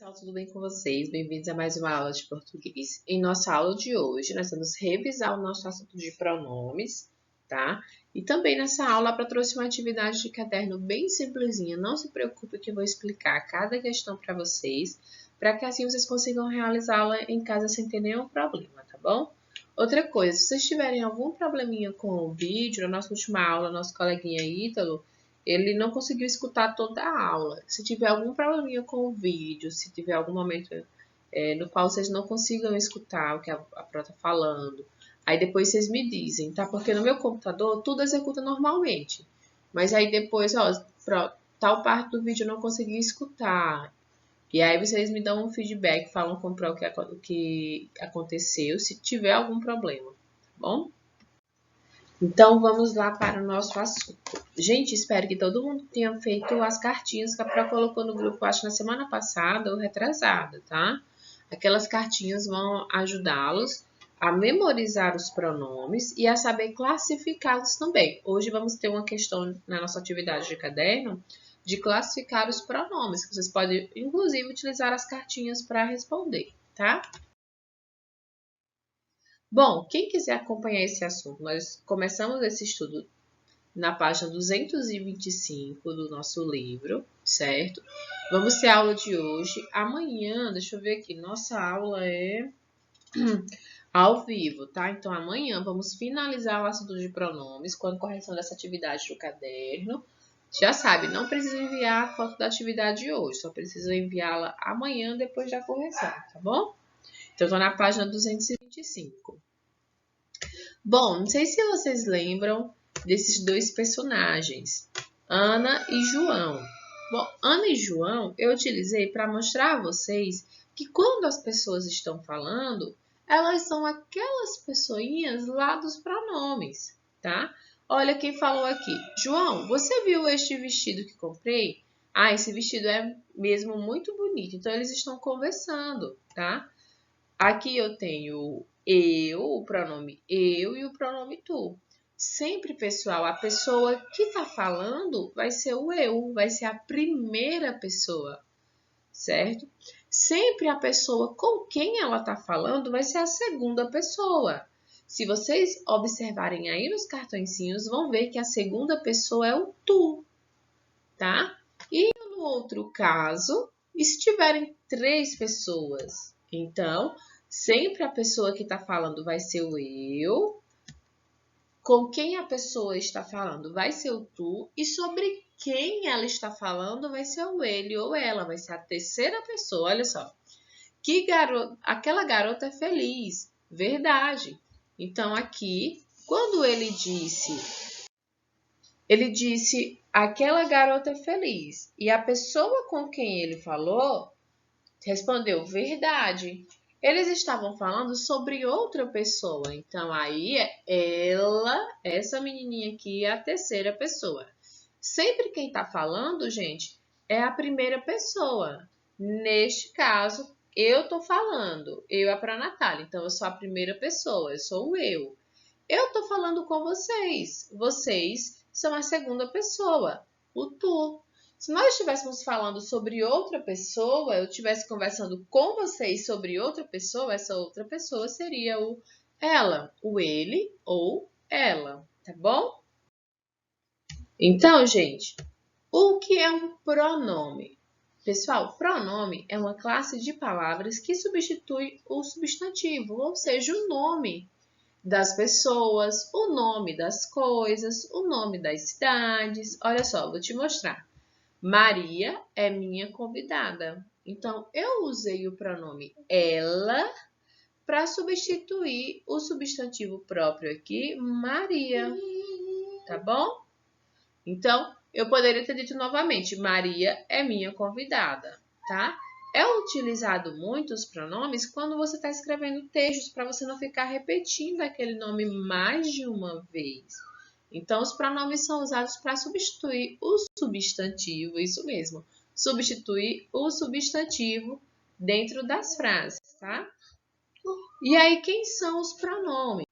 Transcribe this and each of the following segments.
Pessoal, tudo bem com vocês? Bem-vindos a mais uma aula de português. Em nossa aula de hoje, nós vamos revisar o nosso assunto de pronomes, tá? E também nessa aula, eu trouxe uma atividade de caderno bem simplesinha. Não se preocupe que eu vou explicar cada questão para vocês, para que assim vocês consigam realizá-la em casa sem ter nenhum problema, tá bom? Outra coisa, se vocês tiverem algum probleminha com o vídeo, na nossa última aula, nosso coleguinha Ítalo, ele não conseguiu escutar toda a aula. Se tiver algum probleminha com o vídeo, se tiver algum momento no qual vocês não consigam escutar o que a Pro está falando, aí depois vocês me dizem, tá? Porque no meu computador tudo executa normalmente. Mas aí depois, ó, tal parte do vídeo eu não consegui escutar. E aí vocês me dão um feedback, falam com o Pro o que aconteceu, se tiver algum problema, tá bom? Então, vamos lá para o nosso assunto. Gente, espero que todo mundo tenha feito as cartinhas que a Pro colocou no grupo, acho, na semana passada ou retrasada, tá? Aquelas cartinhas vão ajudá-los a memorizar os pronomes e a saber classificá-los também. Hoje vamos ter uma questão na nossa atividade de caderno de classificar os pronomes, que vocês podem, inclusive, utilizar as cartinhas para responder, tá? Bom, quem quiser acompanhar esse assunto, nós começamos esse estudo na página 225 do nosso livro, certo? Vamos ter a aula de hoje. Amanhã, deixa eu ver aqui, nossa aula é ao vivo, tá? Então, amanhã vamos finalizar o assunto de pronomes com a correção dessa atividade do caderno. Já sabe, não precisa enviar a foto da atividade de hoje, só precisa enviá-la amanhã depois da correção, tá bom? Então, estou na página 225. Bom, não sei se vocês lembram desses dois personagens, Ana e João. Bom, Ana e João eu utilizei para mostrar a vocês que quando as pessoas estão falando, elas são aquelas pessoinhas lá dos pronomes, tá? Olha quem falou aqui. João, você viu este vestido que comprei? Ah, esse vestido é mesmo muito bonito. Então, eles estão conversando, tá? Aqui eu tenho eu, o pronome eu e o pronome tu. Sempre, pessoal, a pessoa que está falando vai ser o eu, vai ser a primeira pessoa, certo? Sempre a pessoa com quem ela está falando vai ser a segunda pessoa. Se vocês observarem aí nos cartõezinhos, vão ver que a segunda pessoa é o tu, tá? E no outro caso, e se tiverem três pessoas? Então, sempre a pessoa que está falando vai ser o eu, com quem a pessoa está falando vai ser o tu, e sobre quem ela está falando vai ser o ele ou ela, vai ser a terceira pessoa. Olha só, aquela garota é feliz, verdade. Então, aqui, quando ele disse, aquela garota é feliz, e a pessoa com quem ele falou respondeu verdade. Eles estavam falando sobre outra pessoa. Então, aí, essa menininha aqui é a terceira pessoa. Sempre quem está falando, gente, é a primeira pessoa. Neste caso, eu estou falando. Eu é para a Natália. Então, eu sou a primeira pessoa. Eu sou o eu. Eu estou falando com vocês. Vocês são a segunda pessoa. O tu. Se nós estivéssemos falando sobre outra pessoa, eu estivesse conversando com vocês sobre outra pessoa, essa outra pessoa seria o ela, o ele ou ela, tá bom? Então, gente, o que é um pronome? Pessoal, pronome é uma classe de palavras que substitui o substantivo, ou seja, o nome das pessoas, o nome das coisas, o nome das cidades. Olha só, vou te mostrar. Maria é minha convidada. Então, eu usei o pronome ela para substituir o substantivo próprio aqui, Maria. Tá bom? Então, eu poderia ter dito novamente, Maria é minha convidada, tá? É utilizado muito os pronomes quando você está escrevendo textos para você não ficar repetindo aquele nome mais de uma vez. Então, os pronomes são usados para substituir o substantivo, isso mesmo, substituir o substantivo dentro das frases, tá? E aí, quem são os pronomes?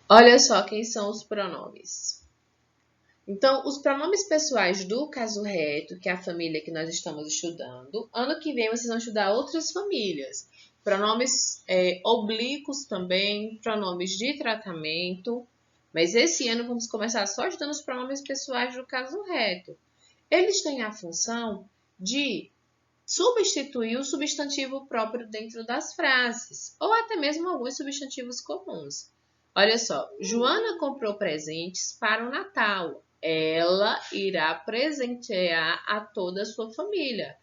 Olha só quem são os pronomes. Então, os pronomes pessoais do caso reto, que é a família que nós estamos estudando, ano que vem vocês vão estudar outras famílias. Pronomes oblíquos também, pronomes de tratamento, mas esse ano vamos começar só estudando os pronomes pessoais do caso reto. Eles têm a função de substituir o substantivo próprio dentro das frases, ou até mesmo alguns substantivos comuns. Olha só, Joana comprou presentes para o Natal. Ela irá presentear a toda a sua família.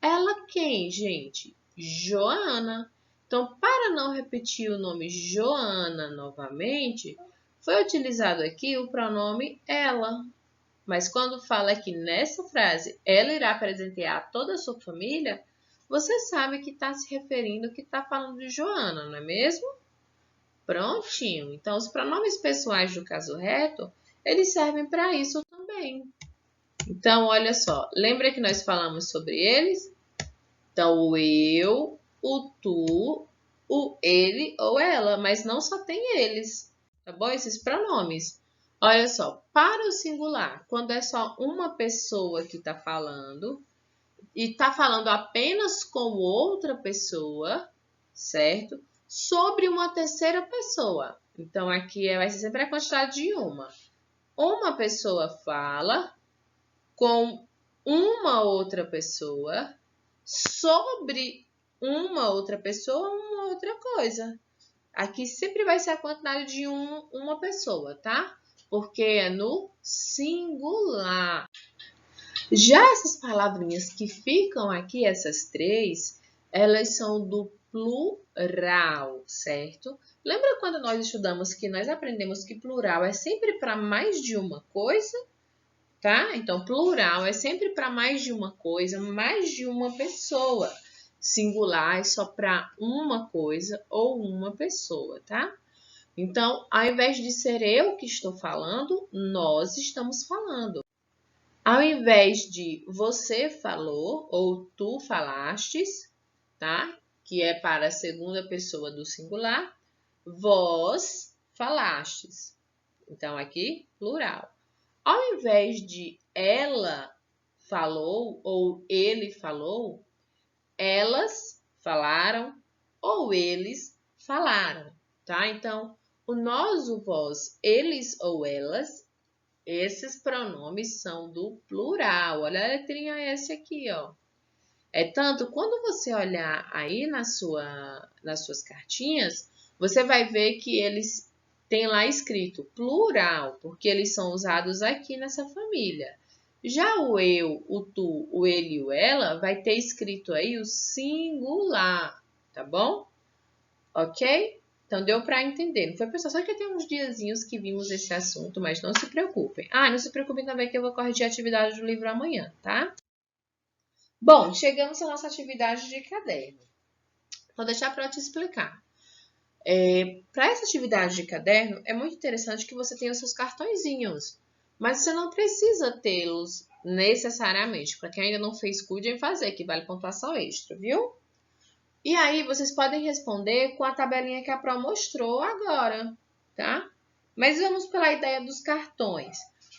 Ela quem, gente? Joana. Então, para não repetir o nome Joana novamente, foi utilizado aqui o pronome ela. Mas quando fala aqui nessa frase, ela irá presentear a toda a sua família, você sabe que está se referindo, que está falando de Joana, não é mesmo? Prontinho. Então, os pronomes pessoais do caso reto, eles servem para isso também. Então, olha só. Lembra que nós falamos sobre eles? Então, o eu, o tu, o ele ou ela. Mas não só tem eles, tá bom? Esses pronomes. Olha só. Para o singular, quando é só uma pessoa que está falando e está falando apenas com outra pessoa, certo? Sobre uma terceira pessoa. Então, aqui vai ser sempre a quantidade de uma. Uma pessoa fala com uma outra pessoa sobre uma outra pessoa, uma outra coisa. Aqui sempre vai ser a quantidade de uma pessoa, tá? Porque é no singular. Já essas palavrinhas que ficam aqui, essas três, elas são do plural, certo? Lembra quando nós estudamos que nós aprendemos que plural é sempre para mais de uma coisa? Tá? Então, plural é sempre para mais de uma coisa, mais de uma pessoa. Singular é só para uma coisa ou uma pessoa, tá? Então, ao invés de ser eu que estou falando, nós estamos falando. Ao invés de você falou ou tu falastes, tá? Que é para a segunda pessoa do singular, vós falastes. Então, aqui, plural. Ao invés de ela falou ou ele falou, elas falaram ou eles falaram, tá? Então, o nós, o vós, eles ou elas, esses pronomes são do plural. Olha a letrinha S aqui, ó. É tanto, quando você olhar aí nas suas cartinhas, você vai ver que eles têm lá escrito plural, porque eles são usados aqui nessa família. Já o eu, o tu, o ele e o ela, vai ter escrito aí o singular, tá bom? Ok? Então, deu para entender. Não foi, pessoal? Só que tem uns diazinhos que vimos esse assunto, mas não se preocupem. Ah, não se preocupem também que eu vou corrigir a atividade do livro amanhã, tá? Bom, chegamos à nossa atividade de caderno. Vou deixar para eu te explicar. Para essa atividade de caderno, é muito interessante que você tenha os seus cartõezinhos, mas você não precisa tê-los necessariamente. Para quem ainda não fez, cuide em fazer, que vale pontuação extra, viu? E aí, vocês podem responder com a tabelinha que a Pro mostrou agora, tá? Mas vamos pela ideia dos cartões.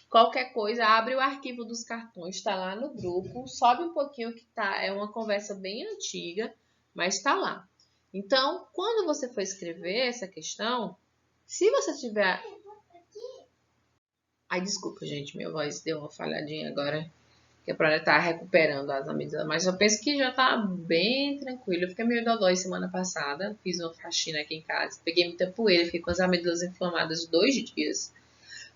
Qualquer coisa, abre o arquivo dos cartões, está lá no grupo, sobe um pouquinho que tá, é uma conversa bem antiga, mas está lá. Então, quando você for escrever essa questão, se você tiver... Ai, desculpa, gente, minha voz deu uma falhadinha agora, que a Prana tá recuperando as amigas, mas eu penso que já tá bem tranquilo. Eu fiquei meio dodói semana passada, fiz uma faxina aqui em casa, peguei muita poeira, fiquei com as amígdalas inflamadas 2 dias.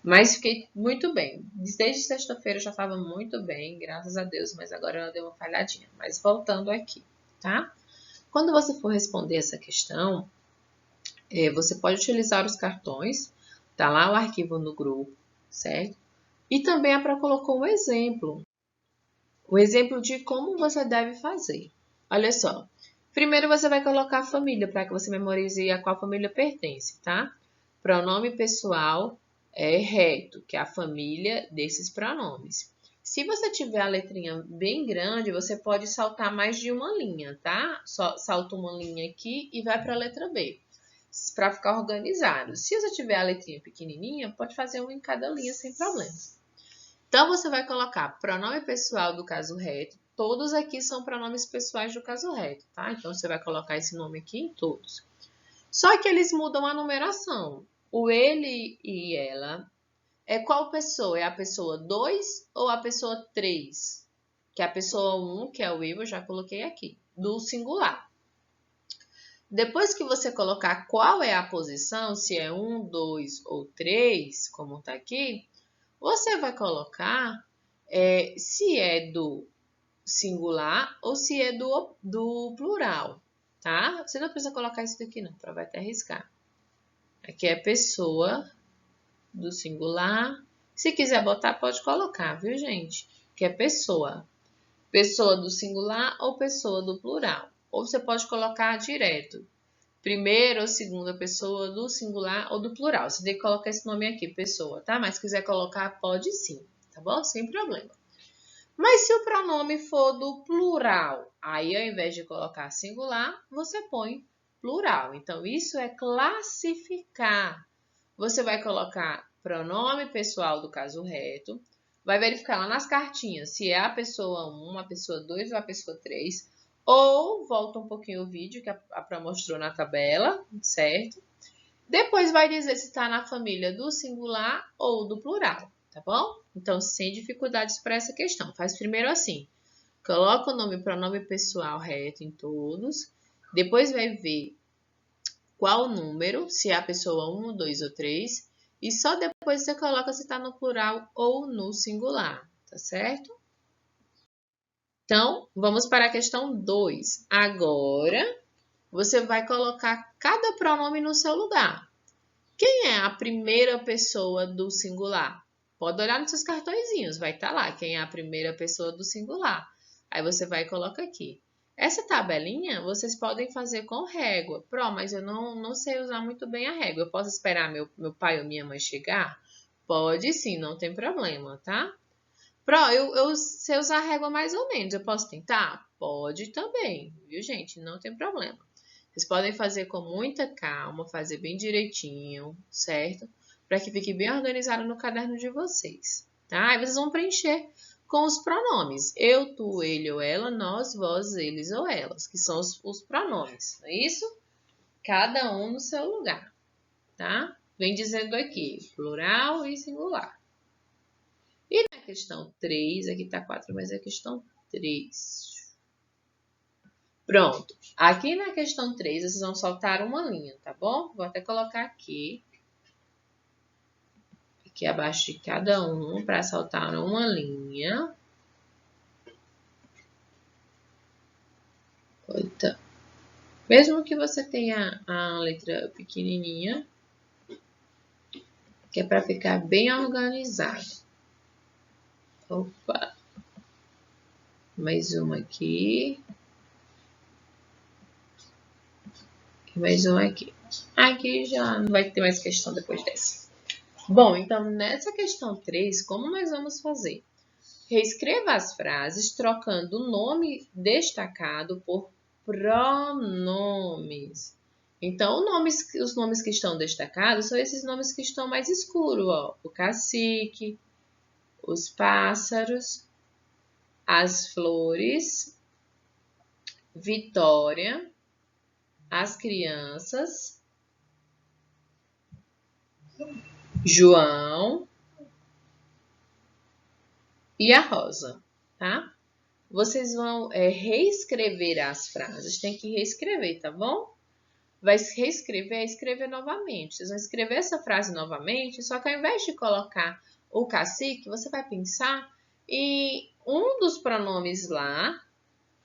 Mas fiquei muito bem. Desde sexta-feira eu já estava muito bem, graças a Deus, mas agora ela deu uma falhadinha. Mas voltando aqui, tá? Quando você for responder essa questão, você pode utilizar os cartões, tá lá o arquivo no grupo, certo? E também a Pro colocou um exemplo. O exemplo de como você deve fazer. Olha só. Primeiro você vai colocar a família para que você memorize a qual família pertence, tá? Pronome pessoal é reto, que é a família desses pronomes. Se você tiver a letrinha bem grande, você pode saltar mais de uma linha, tá? Só salta uma linha aqui e vai para a letra B, para ficar organizado. Se você tiver a letrinha pequenininha, pode fazer uma em cada linha sem problema. Então, você vai colocar pronome pessoal do caso reto. Todos aqui são pronomes pessoais do caso reto, tá? Então, você vai colocar esse nome aqui em todos. Só que eles mudam a numeração. O ele e ela é qual pessoa? É a pessoa 2 ou a pessoa 3? Que é a pessoa 1, que é o eu já coloquei aqui, do singular. Depois que você colocar qual é a posição, se é 1, 2 ou 3, como está aqui, você vai colocar se é do singular ou se é do plural, tá? Você não precisa colocar isso daqui não, vai até arriscar. Aqui é pessoa do singular. Se quiser botar, pode colocar, viu, gente? Que é pessoa. Pessoa do singular ou pessoa do plural. Ou você pode colocar direto. Primeira ou segunda pessoa do singular ou do plural. Você tem que colocar esse nome aqui, pessoa, tá? Mas se quiser colocar, pode sim, tá bom? Sem problema. Mas se o pronome for do plural, aí ao invés de colocar singular, você põe plural. Então, isso é classificar. Você vai colocar pronome pessoal do caso reto, vai verificar lá nas cartinhas se é a pessoa 1, a pessoa 2 ou a pessoa 3, ou volta um pouquinho o vídeo que a Pro mostrou na tabela, certo? Depois vai dizer se está na família do singular ou do plural, tá bom? Então, sem dificuldades para essa questão. Faz primeiro assim, coloca o nome pronome pessoal reto em todos, depois vai ver qual número, se é a pessoa 1, 2 ou 3, e só depois você coloca se está no plural ou no singular, tá certo? Então, vamos para a questão 2. Agora, você vai colocar cada pronome no seu lugar. Quem é a primeira pessoa do singular? Pode olhar nos seus cartõezinhos, vai estar lá quem é a primeira pessoa do singular. Aí você vai e coloca aqui. Essa tabelinha vocês podem fazer com régua. Mas eu não sei usar muito bem a régua. Eu posso esperar meu pai ou minha mãe chegar? Pode sim, não tem problema, tá? Eu sei usar a régua mais ou menos. Eu posso tentar? Pode também, viu, gente? Não tem problema. Vocês podem fazer com muita calma, fazer bem direitinho, certo? Para que fique bem organizado no caderno de vocês, tá? Aí vocês vão preencher com os pronomes. Eu, tu, ele ou ela, nós, vós, eles ou elas, que são os pronomes, não é isso? Cada um no seu lugar, tá? Vem dizendo aqui, plural e singular. E na questão 3, aqui tá 4, mas é a questão 3. Pronto. Aqui na questão 3, vocês vão soltar uma linha, tá bom? Vou até colocar aqui abaixo de cada um, para soltar uma linha. Então, mesmo que você tenha a letra pequenininha, que é para ficar bem organizado. Opa! Mais uma aqui. E mais uma aqui. Aqui já não vai ter mais questão depois dessa. Bom, então nessa questão 3, como nós vamos fazer? Reescreva as frases trocando o nome destacado por pronomes. Então, os nomes que estão destacados são esses nomes que estão mais escuros, ó. O cacique, os pássaros, as flores, Vitória, as crianças, João e a Rosa, tá? Vocês vão reescrever as frases, tem que reescrever, tá bom? Vai reescrever, escrever novamente. Vocês vão escrever essa frase novamente, só que ao invés de colocar o cacique, você vai pensar em um dos pronomes lá,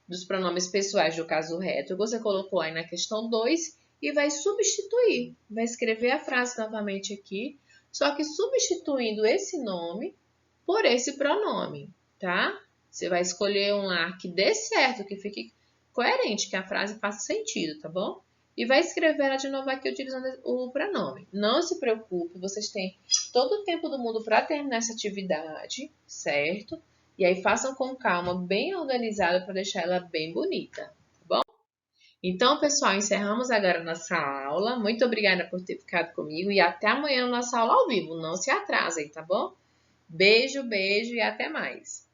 dos pronomes pessoais do caso reto, você colocou aí na questão 2 e vai substituir. Vai escrever a frase novamente aqui, só que substituindo esse nome por esse pronome, tá? Você vai escolher um lá que dê certo, que fique coerente, que a frase faça sentido, tá bom? E vai escrever ela de novo aqui utilizando o pronome. Não se preocupe, vocês têm todo o tempo do mundo para terminar essa atividade, certo? E aí façam com calma, bem organizada, para deixar ela bem bonita, tá bom? Então, pessoal, encerramos agora a nossa aula. Muito obrigada por ter ficado comigo e até amanhã na nossa aula ao vivo. Não se atrasem, tá bom? Beijo, beijo e até mais!